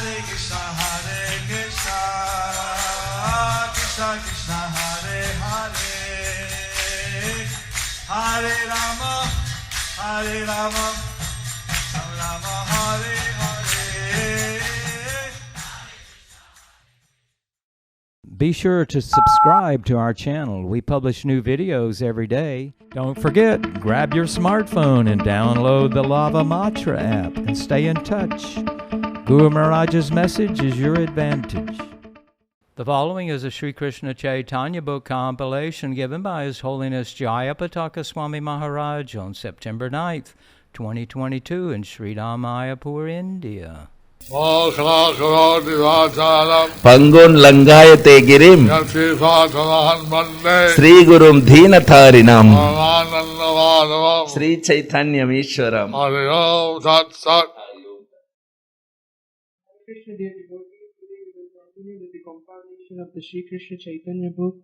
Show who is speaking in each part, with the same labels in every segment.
Speaker 1: Krishna Krishna Hare Hare Hare Rama Rama Hare Hare.
Speaker 2: Be sure to subscribe to our channel. We publish new videos every day. Don't forget, grab your smartphone and download the Lava Matra app and stay in touch. Guru Maharaj's message is your advantage. The following is a Sri Kṛṣṇa Caitanya book compilation given by His Holiness Jayapataka Swami Maharaj on September 9th, 2022 in Śrī Māyāpur, India.
Speaker 3: Pangon langayate girim Sri Gurum Dhinatharinam Sri Caitanya Ishwaram.
Speaker 4: Krishna, dear devotees, today we will continue with the compilation of the Sri Kṛṣṇa Caitanya book.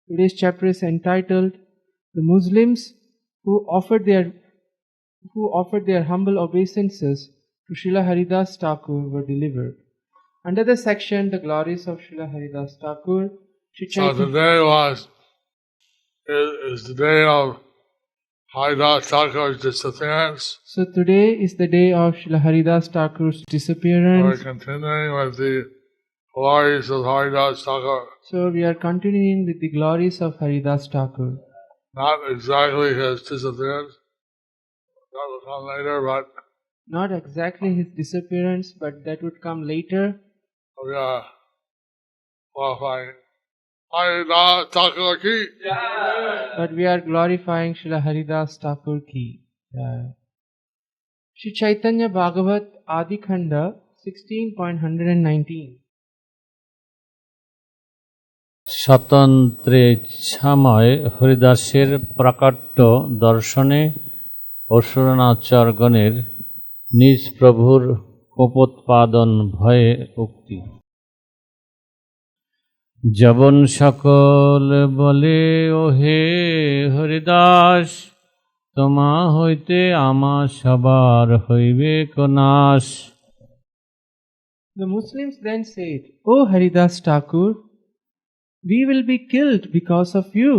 Speaker 4: Today's chapter is entitled "The Muslims who offered their humble obeisances to Srila Haridāsa Thakur were delivered." Under the section "The Glories of Srila Haridāsa Thakur,"
Speaker 5: So today is the day of Haridāsa Thakur's disappearance.
Speaker 4: So today is the day of Srila Haridāsa Thakur's disappearance.
Speaker 5: We're continuing with the glories of Haridāsa Thakur.
Speaker 4: So we are continuing with the glories of Haridāsa Thakur.
Speaker 5: Not exactly his disappearance. That will come later, but
Speaker 4: Not exactly his disappearance, but that would come later.
Speaker 5: we are qualifying Haridāsa Thakur ki.
Speaker 4: But we are glorifying Srila Haridāsa Thakur ki. Shri Caitanya Bhagavat Adi Khanda 16.119.
Speaker 6: স্বতন্ত্রে ইচ্ছাময় হরিদাসের প্রাকাট্য দর্শনে অসুরনাচারগণের নিজ প্রভুর কোপোৎপাদন ভয়ে উক্তি। যবন সকল বলে ওহে হরিদাস, তোমা হইতে আমা সবার হইবে নাশ।
Speaker 4: The Muslims then said, "O Haridāsa Thakur, we will be killed because of you."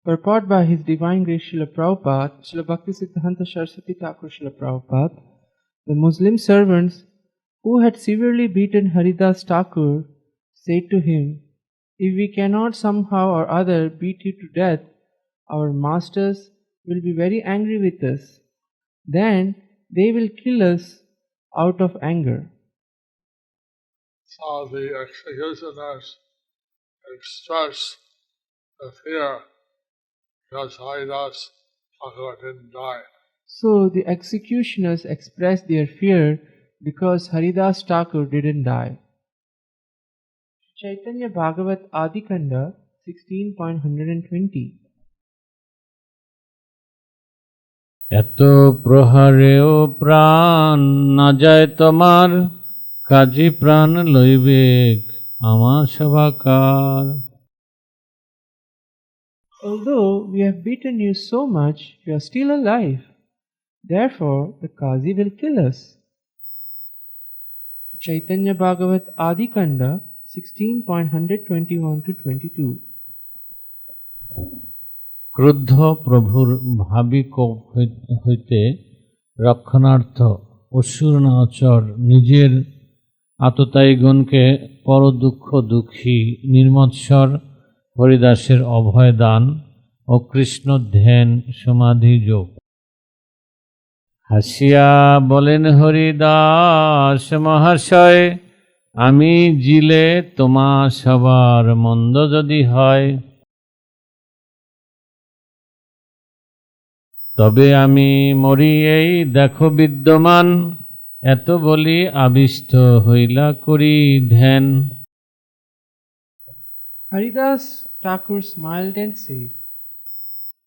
Speaker 4: Purport by His Divine Grace Srila Prabhupada, Srila Bhaktisiddhanta Saraswati Thakur Srila Prabhupada, the Muslim servants who had severely beaten Haridāsa Thakur said to him, "If we cannot somehow or other beat you to death, our masters will be very angry with us. Then they will kill us out of anger."
Speaker 5: So the executioners express the fear because Haridāsa Thakur didn't die.
Speaker 4: So the executioners expressed their fear because Haridāsa Thakur didn't die. Chaitanya Bhagavat Adi Khanda 16.120.
Speaker 6: এত প্রহারেও প্রাণ না যায় তোমার, কাজী প্রাণ লইবেক আমার সভাকার।
Speaker 4: Although we have beaten you so much, you are still alive. Therefore, the Qazi will kill us. Chaitanya Bhagavat Adi Khanda 16.121-22.
Speaker 6: ক্রুদ্ধ প্রভুর ভাবি কোপ হইতে রক্ষণার্থ অসুরনাচর নিজের আততায়ীগণকে পরদুঃখ দুঃখী নির্মৎসর হরিদাসের অভয় দান ও কৃষ্ণ ধ্যান সমাধি যোগ। হাসিয়া বলেন হরিদাস মহাশয়, আমি জিলে তোমা সবার মন্দ যদি হয়, তবে আমি মরি এই দেখো বিদ্যমান, এত বলি আবিষ্ট হইলা করি ধ্যান।
Speaker 4: Haridāsa Thakur smiled and said,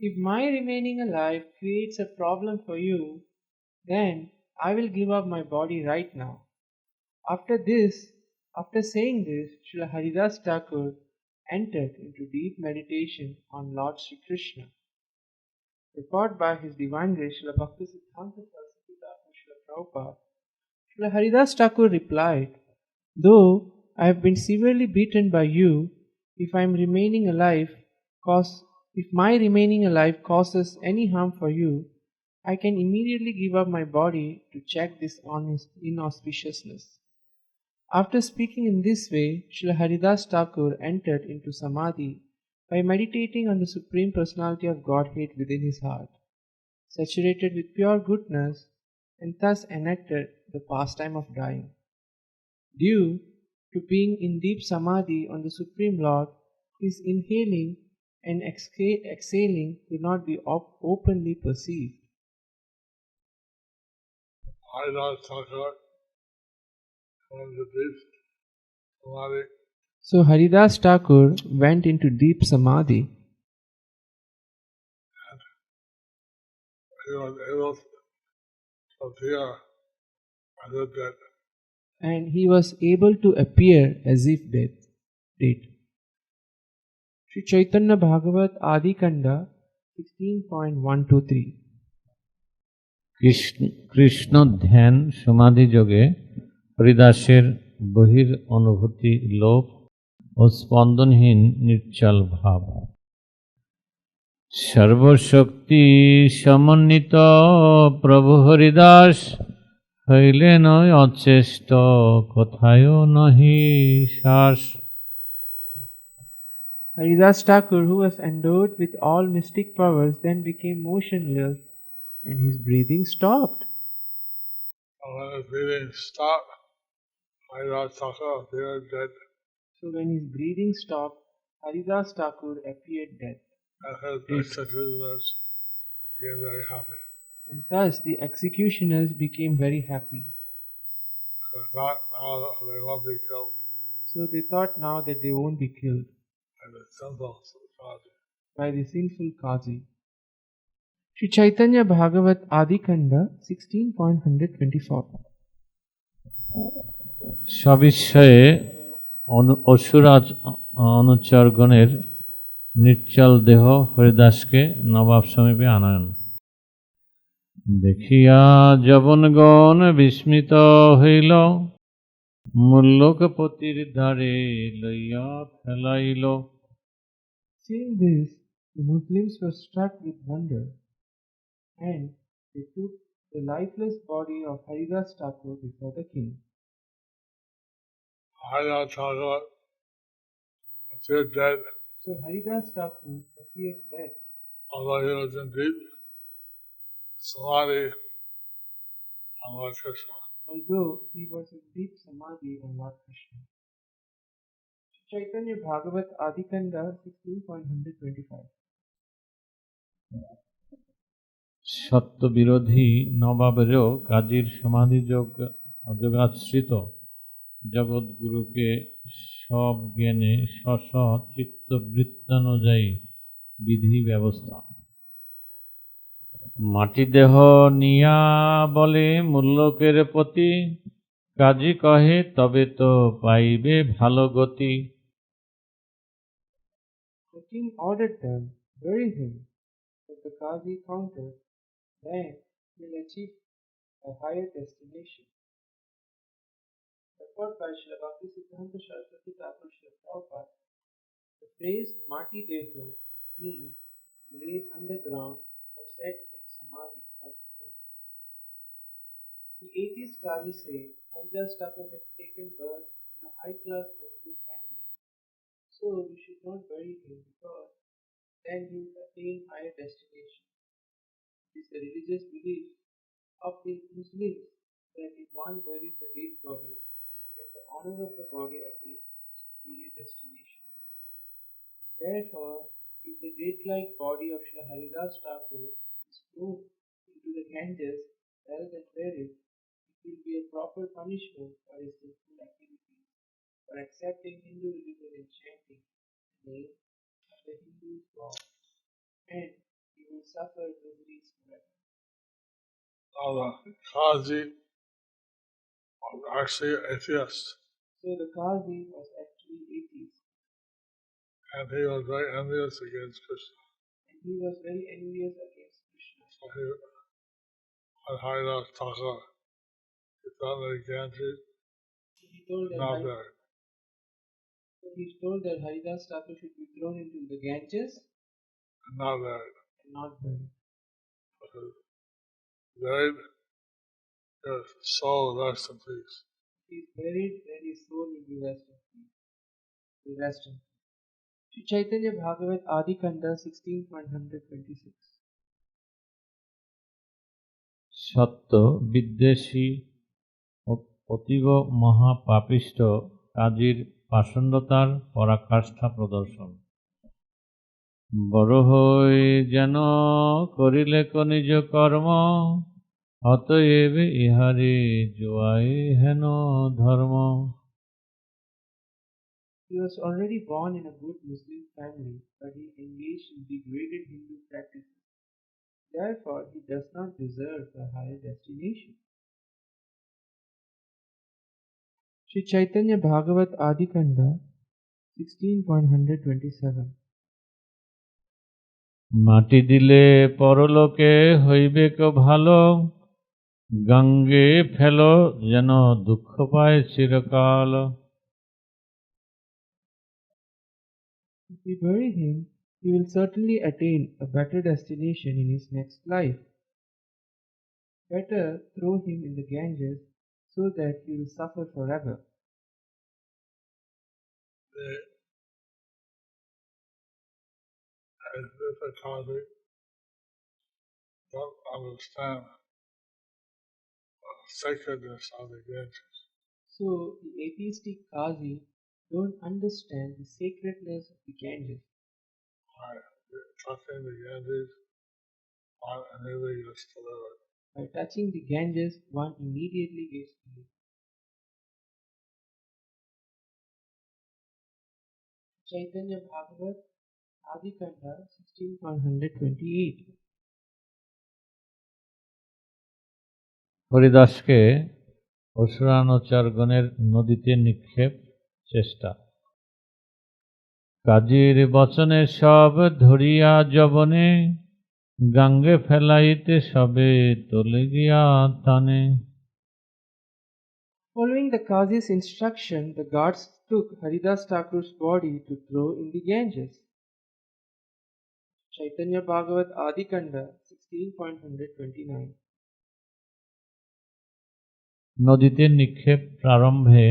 Speaker 4: "If my remaining alive creates a problem for you, then I will give up my body right now." After saying this, Srila Haridāsa Thakur entered into deep meditation on Lord Shri Kṛṣṇa. Report by His Divine Grace Srila Bhaktisiddhanta Saraswati Thakur Srila Prabhupada, Srila Haridāsa Thakur replied, "Though I have been severely beaten by you, if my remaining alive causes any harm for you, I can immediately give up my body to check this inauspiciousness." After speaking in this way, Srila Haridāsa Thakur entered into Samadhi by meditating on the Supreme Personality of Godhead within his heart, saturated with pure goodness, and thus enacted the pastime of dying. Due to being in deep Samadhi on the Supreme Lord, his inhaling and exhaling could not be openly perceived.
Speaker 5: Haridāsa Thakur went to deep samadhi.
Speaker 4: So Haridāsa Thakur went into deep Samadhi.
Speaker 5: He was able to appear as if dead.
Speaker 4: And he was able to appear as if dead. Śrī Caitanya Bhagavat Adi Kanda 16.123.
Speaker 6: Krishna ধ্যান সমাধি যোগে হরিদাসের বহির অনুভূতি লোপ ও স্পন্দনহীন নিশ্চল ভাব। সর্বশক্তি সমন্বিত প্রভু হরিদাস হইলেন অচেষ্ট, কোথায় নহি শ্বাস।
Speaker 4: Haridāsa Thakur, who was endowed with all mystic powers, then became motionless and his breathing stopped.
Speaker 5: And when his breathing stopped, Haridāsa Thakur appeared dead.
Speaker 4: So when his breathing stopped, Haridāsa Thakur appeared dead.
Speaker 5: And his executioners became very happy.
Speaker 4: And thus the executioners became very happy.
Speaker 5: They thought now that they won't be killed
Speaker 4: So they thought now that they won't be killed
Speaker 5: by the sinful
Speaker 4: by
Speaker 5: Kazi.
Speaker 4: the sinful Qazi. Śrī Caitanya Bhagavat Adi Kanda 16.124.
Speaker 6: সবিস্ময়ে অসুরাজ অনুচরগণের নিশ্চল দেহ হরিদাসকে নবাব সমীপে আনয়ন দেখিয়া যবনগণ বিস্মিত হইল, মুল্লকপতির দ্বারে লইয়া ফেলাইল।
Speaker 4: Seeing this, the Muslims were struck with wonder, and they took the lifeless body of Haridāsa Thakur before the king.
Speaker 5: Haridāsa Thakur appeared dead,
Speaker 4: So Haridāsa Thakur appeared dead,
Speaker 5: although he was in deep samadhi on Lord Kṛṣṇa.
Speaker 4: although he was in deep samadhi on Lord Krishna. Chaitanya Bhagavat Adi Kanda 16.125.
Speaker 6: সত্যবিরোধী নবাবেরও কাজীর যোগাশ্রিত জগৎগুরুকে সব জ্ঞানে স্ব চিত্তবৃত্তানুযায়ী বিধি ব্যবস্থা। মাটি দেহ নিয়া বলে মুল্লকের প্রতি, কাজী কহে তবে তো পাইবে ভালো গতি।
Speaker 4: The king ordered them, bury him. If the Qazi countered, then he'll achieve a higher destination. Referred by Srila Bhaktisiddhanta Saraswati Thakur Srila Prabhupada, the phrase Mati Deho means laid underground or set in samadhi or prayer. The atheist Qazi say Haridāsa Thakur had taken birth in a high-class Muslim family, so we should not bury him because then he will attain higher destination. It is the religious belief of the Muslims that if one buries a dead body, then the honor of the body attains superior destination. Therefore, if the dead-like body of Srila Haridāsa Thakur is thrown into the Ganges rather than buried, it will be a proper punishment for his sinful activities, for accepting Hindu religion and chanting the name of the Hindu God, and he will suffer miseries forever.
Speaker 5: Now the Kazi was actually atheist,
Speaker 4: So the Qazi was actually atheist,
Speaker 5: and he was very envious against Krishna.
Speaker 4: and he was very envious against Krishna.
Speaker 5: So he, when Haridāsa Thakur, he gone to the Ganges,
Speaker 4: He told that,
Speaker 5: not there.
Speaker 4: he told that Haridāsa Thakur should be thrown into the Ganges
Speaker 5: Not there.
Speaker 4: and not buried.
Speaker 5: Buried, his soul rest in peace.
Speaker 4: He is buried, then his soul will be rest in peace. Will rest in peace. Śrī Caitanya Bhagavat Adi Kanda 16.126.
Speaker 6: সত্য বিদ্বেষী ও অতীব মহাপাপিষ্ট কাজীর পাষণ্ডতার পরাকাষ্ঠা প্রদর্শন। বড় হই যেন করিলে নিজ কর্ম, অতএব ইহারে জোয়াই হেন ধর্ম।
Speaker 4: He was already born in a good Muslim family, but he engaged in degraded Hindu practices. Therefore, he does not deserve the higher destination. Śrī Caitanya Bhagavat Adi Kanda 16.127.
Speaker 6: মাটি দিলে পরলোকে হইবে কো ভালো, গঙ্গে ফেলো যেন দুঃখ পায় চিরকাল।
Speaker 4: If we bury him, he will certainly attain a better destination in his next life. Better throw him in the Ganges so that he will suffer forever.
Speaker 5: As difficulty, don't understand the sacredness of the Ganges.
Speaker 4: So the atheistic Qazi don't understand the sacredness of the Ganges.
Speaker 5: By touching the Ganges, one immediately gets delivered.
Speaker 4: By touching the Ganges, one immediately gets healed. Caitanya Bhagavat Adi Kanda 16.128.
Speaker 6: হরিদাসকে অসুরানুচরগণের নদীতে নিক্ষেপ চেষ্টা। কাজীর বচনে সব ধরিয়া যবনে, গঙ্গে ফেলাইতে সবে তোলে গিয়া তানে।
Speaker 4: Following the Qazi's instruction, the guards took Haridāsa Thakur's body to throw in the Ganges. Caitanya Bhagavat Adi Kanda 16.129.
Speaker 6: নদীতে নিক্ষেপ প্রারম্ভে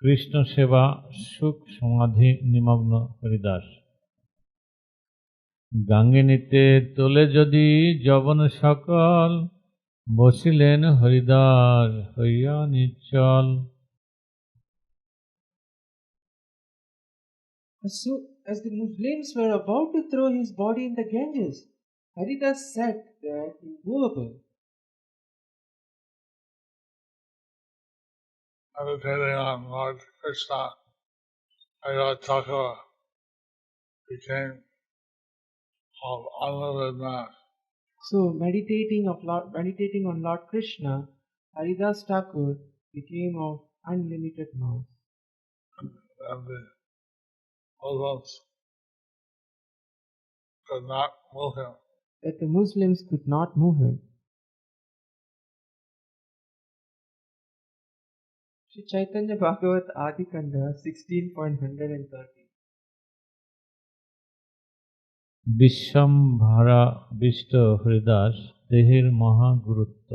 Speaker 6: কৃষ্ণ সেবা সুখ সমাধি নিমগ্ন হরিদাস। গাঙ্গিনীতে তোলে যদি যবন সকল, বসিলেন হরিদাস হইয়া নিশ্চল।
Speaker 4: As the Muslims were about to throw his body in the Ganges, Haridāsa sat there immovable.
Speaker 5: Meditating on Lord Kṛṣṇa, Jayapataka became of unlimited mass.
Speaker 4: So meditating on Lord Kṛṣṇa, Haridāsa Thakur became of unlimited mass.
Speaker 5: And the Muslims could not move him.
Speaker 4: That the Muslims could not move him. Śrī Caitanya Bhagavat Adi Kanda 16.130.
Speaker 6: বিশ্বম্ভরা বিষ্ট হরিদাস দেহের মহাগুরুত্ব।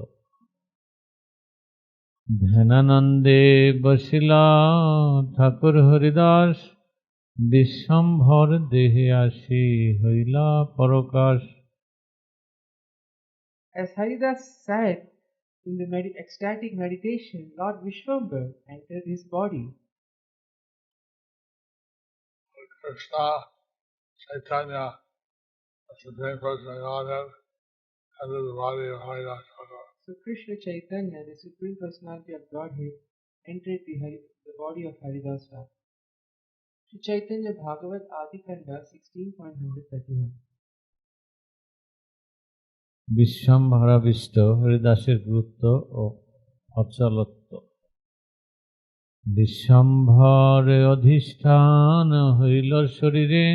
Speaker 6: ধ্যানানন্দে বসিলা ঠাকুর হরিদাস, বিশ্বম্ভর দেহে আসি হইলা পরকাশ।
Speaker 4: As Haridāsa sat in the ecstatic meditation, Lord Vishwambar entered his body.
Speaker 5: Kṛṣṇa, Caitanya, the Supreme Person of Godhead, entered the body of Haridāsa Thakur.
Speaker 4: So Krishna Caitanya, the Supreme Personality of Godhead, entered the body of Haridāsa Thakur. Śrī Caitanya Bhagavat Adi Kanda 16.131.
Speaker 6: বিশ্বম্ভরা beast হরিদাসের গুরুত্ব ও অচলত্ব। বিশ্বম্ভরে অধিষ্ঠান হইল শরীরে,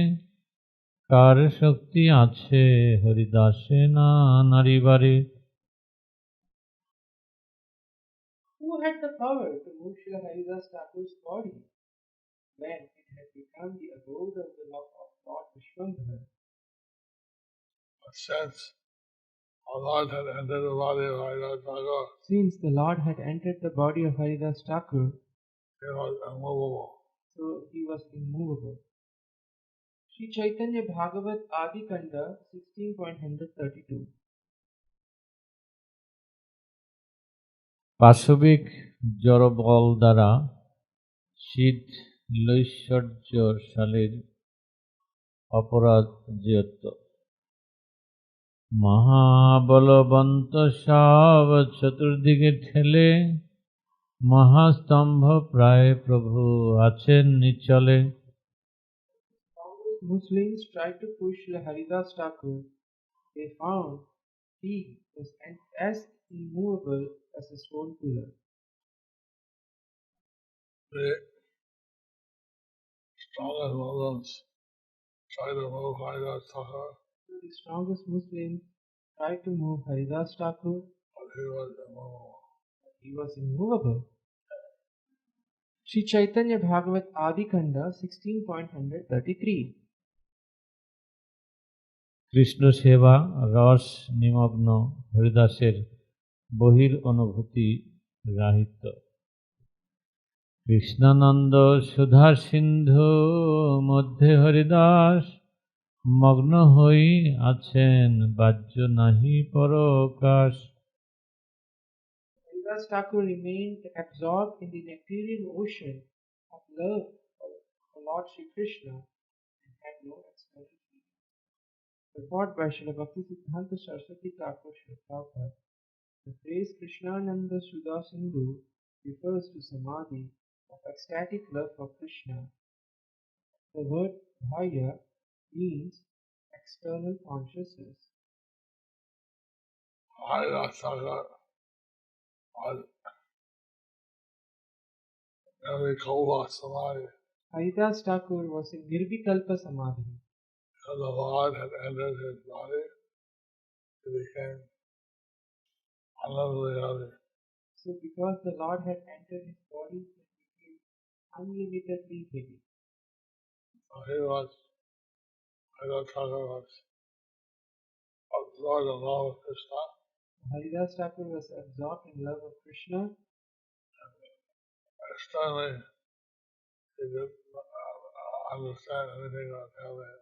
Speaker 6: কার শক্তি আছে হরিদাসে না নারীবারে।
Speaker 4: Who power to move Srila Haridāsa Thakur's body when it had become the abode of the love of Lord Vishwambhara.
Speaker 5: But since our Lord had entered the body of Haridāsa Thakur,
Speaker 4: Since the Lord had entered the body of Haridāsa Thakur,
Speaker 5: he was immovable.
Speaker 4: so he was immovable. Śrī Caitanya Bhagavat Adi Kanda 16.132.
Speaker 6: পাশবিক জড়বল দ্বারা সিদ্ধ লৈশ্বর্যশালীর অপরাধ যেত মহাবলবন্ত সব চতুর্দিকে ঠেলে মহাস্তম্ভ প্রায় প্রভু আছেন নিচলে।
Speaker 4: Muslims tried to push Srila Haridāsa Thakur. They found he was as immovable as a stone pillar.
Speaker 5: The strongest Muslims tried to move Haridāsa Thakur,
Speaker 4: The strongest Muslims tried to move Haridāsa Thakur,
Speaker 5: but he was immovable.
Speaker 4: he was immovable. Śrī Caitanya Bhagavat Adi Kanda 16.133.
Speaker 6: Krishna সেবা রস নিমগ্ন হরিদাসের বহির অনুভূতি রাহিত কৃষ্ণানন্দ সুধা সিন্ধু মধ্যে হরিদাস মগ্ন হই আছেন বাহ্য নাহি পরকাশ।
Speaker 4: Haridāsa Thakur remained absorbed in the nectarian ocean of love for Lord Shri Krishna and had no external feelings. Report by Srila Bhaktisiddhanta Saraswati Thakur Srila Prabhupada. The phrase Krishnananda Sudha Sindhu refers to samadhi of ecstatic love for Krishna. The word bhaya means external consciousness.
Speaker 5: Haridāsa Thakur was Nirvikalpa Samadhi.
Speaker 4: Haridāsa Thakur was in Nirvikalpa Samadhi.
Speaker 5: Because the Lord had entered his body, he became unlimitedly happy.
Speaker 4: So because the Lord had entered his body, he became unlimitedly heavy.
Speaker 5: So Haridāsa Thakur was absorbed in love of Krishna.
Speaker 4: Haridāsa Thakur was absorbed in love of Krishna.
Speaker 5: Externally, he didn't understand anything that was happening.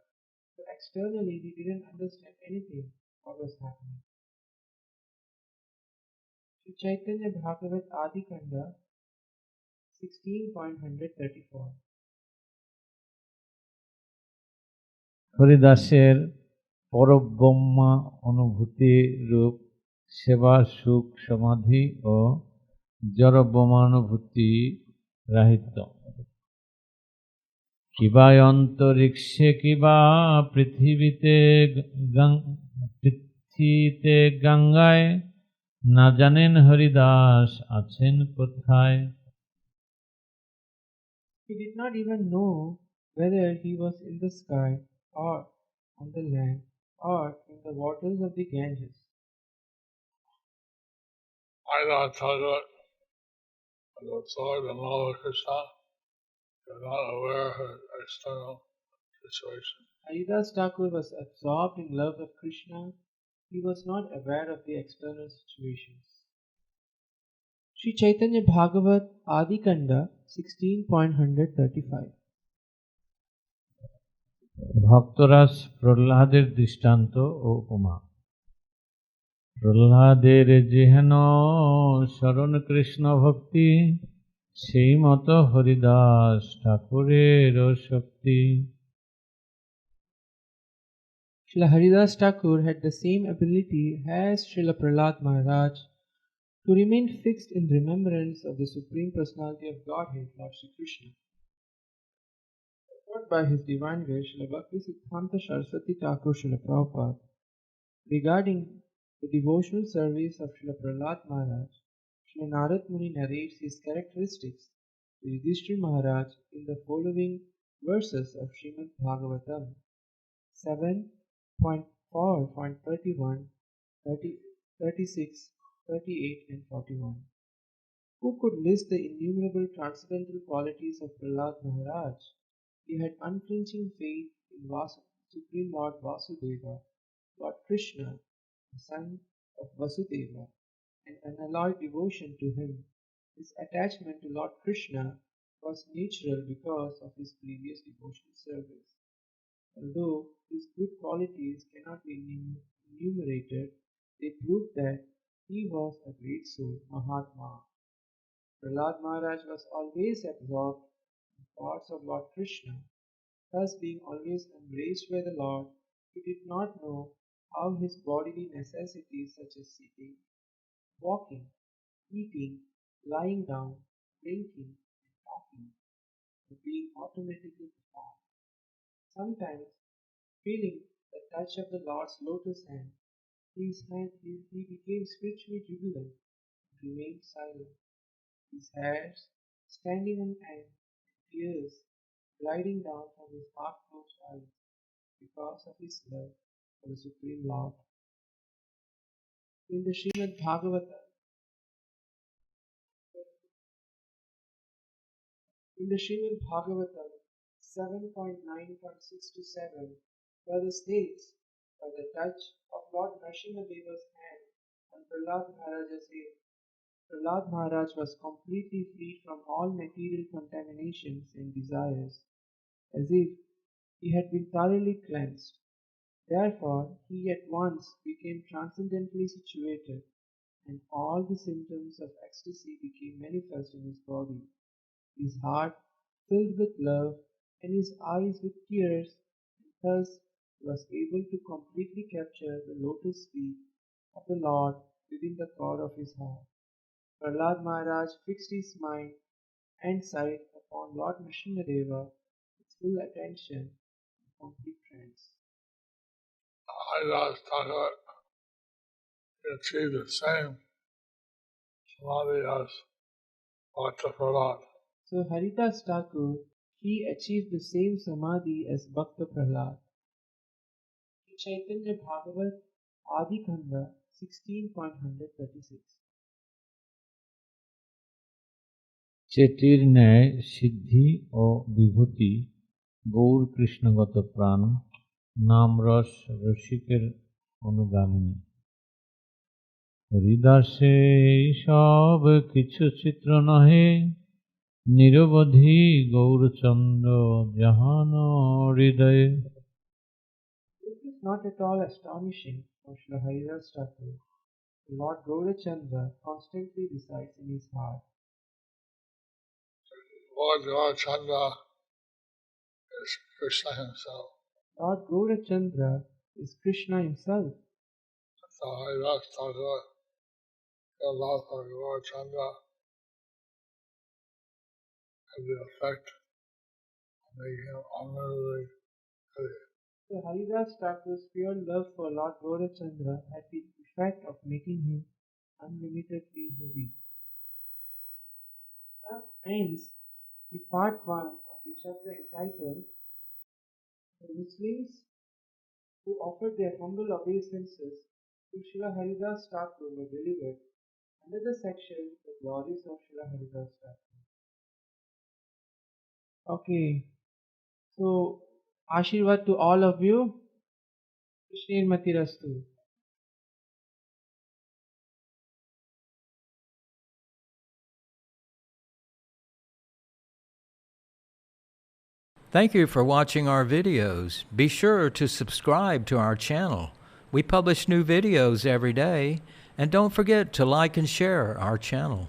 Speaker 4: But externally, he didn't understand anything what was happening. Śrī Caitanya Bhagavat Adi Kanda 16.134.
Speaker 6: হরিদাসের পরব্রহ্মা অনুভূতি রূপ সেবা সুখ সমাধি ও জড়ব্রহ্মানুভূতি রাহিত্য কিবা অন্তরিক্ষে কিবা পৃথিবীতে গঙ্গায় না জানেন হরিদাস আছেন কোথায়।
Speaker 4: He did not even know whether he was in the sky or on the land or in the waters of the Ganges.
Speaker 5: Haridāsa Thakur was absorbed in love of Krishna. He was not aware of his external situation.
Speaker 4: Haridāsa Thakur was absorbed in love of Krishna. He was not aware of the external situations. Śrī Caitanya Bhagavat Adi Kanda 16.135.
Speaker 6: ভক্তরাজ প্রহ্লাদের দৃষ্টান্ত ও উপমা প্রহ্লাদের যেহেন শরণ কৃষ্ণ ভক্তি সেই মতো হরিদাস ঠাকুরের শক্তি।
Speaker 4: Srila Haridāsa Thakur had the same ability as Srila Prahlad Maharaj to remain fixed in remembrance of the Supreme Personality of Godhead, Lord Shri Krishna. Taught by His Divine Grace, Srila Bhaktisiddhanta Saraswati Thakur Srila Prabhupada, regarding the devotional service of Srila Prahlad Maharaj, Srila Narad Muni narrates his characteristics to Yudhishthira Maharaj in the following verses of Srimad Bhagavatam 7.4.31, 36, 38 and 41. Who could list the innumerable transcendental qualities of Prahlad Maharaj? He had unflinching faith in Supreme Lord Vasudeva, Lord Kṛṣṇa, the son of Vasudeva, and unalloyed devotion to him. His attachment to Lord Kṛṣṇa was natural because of his previous devotional service. Although his good qualities cannot be enumerated, they prove that he was a great soul, Mahatma. Prahlad Maharaj was always absorbed in thoughts of Lord Kṛṣṇa. Thus, being always embraced by the Lord, he did not know how his bodily necessities such as sitting, walking, eating, lying down, drinking, and talking were being automatically performed. Sometimes, feeling the touch of the Lord's lotus hand, he became spiritually jubilant and remained silent, his hairs standing on end and tears gliding down from his half-closed eyes because of his love for the Supreme Lord. In the Śrīmad Bhagavatam, 7.9.6-7, further states, by the touch of Lord Nrsimhadeva's hand on Prahlad Maharaj's head, Prahlad Maharaj was completely freed from all material contaminations and desires, as if he had been thoroughly cleansed. Therefore, he at once became transcendently situated, and all the symptoms of ecstasy became manifest in his body. His heart filled with love, and his eyes with tears, and thus he was able to completely capture the lotus feet of the Lord within the core of his heart. Prahlad Maharaj fixed his mind and sight upon Lord Nrsimhadeva with full attention and complete trance.
Speaker 5: Haridāsa achieved the same samadhi as Bhakta Prahlad.
Speaker 4: So Haridāsa Thakur, he achieved the same samadhi as Bhakta Prahlad. In Caitanya Bhagavat, Adi Khanda 16.136.
Speaker 6: চেটির ন্যায় সিদ্ধি ও বিভূতি গৌর কৃষ্ণগত প্রাণ নামরস রসিকের অনুগামিনী হরিদাসে সব কিছু চিত্র নহে নিরবধি গৌরচন্দ্র জাহান হৃদয়ে
Speaker 4: This is not at all astonishing for Śrī Haridāsa Thakur. Lord Gaurachandra constantly resides in his heart.
Speaker 5: Lord Gaurachandra is Kṛṣṇa himself.
Speaker 4: Lord Gaurachandra is Kṛṣṇa himself.
Speaker 5: So Haridāsa Thakur has love for Gaurachandra has the effect of making him unlimited happy.
Speaker 4: So Haridāsa Thakur's pure love for Lord Gaurachandra had the effect of making him unlimitedly heavy. Thus ends the Part-1 of the chapter entitled The Muslims who offered their humble obeisances to Śrī Haridāsa Thakur were delivered under the section The Glories of Śrī Haridāsa Thakur. Okay, so Ashirvad to all of you. Krishnirmati Rastu.
Speaker 2: Thank you for watching our videos. Be sure to subscribe to our channel. We publish new videos every day, and don't forget to like and share our channel.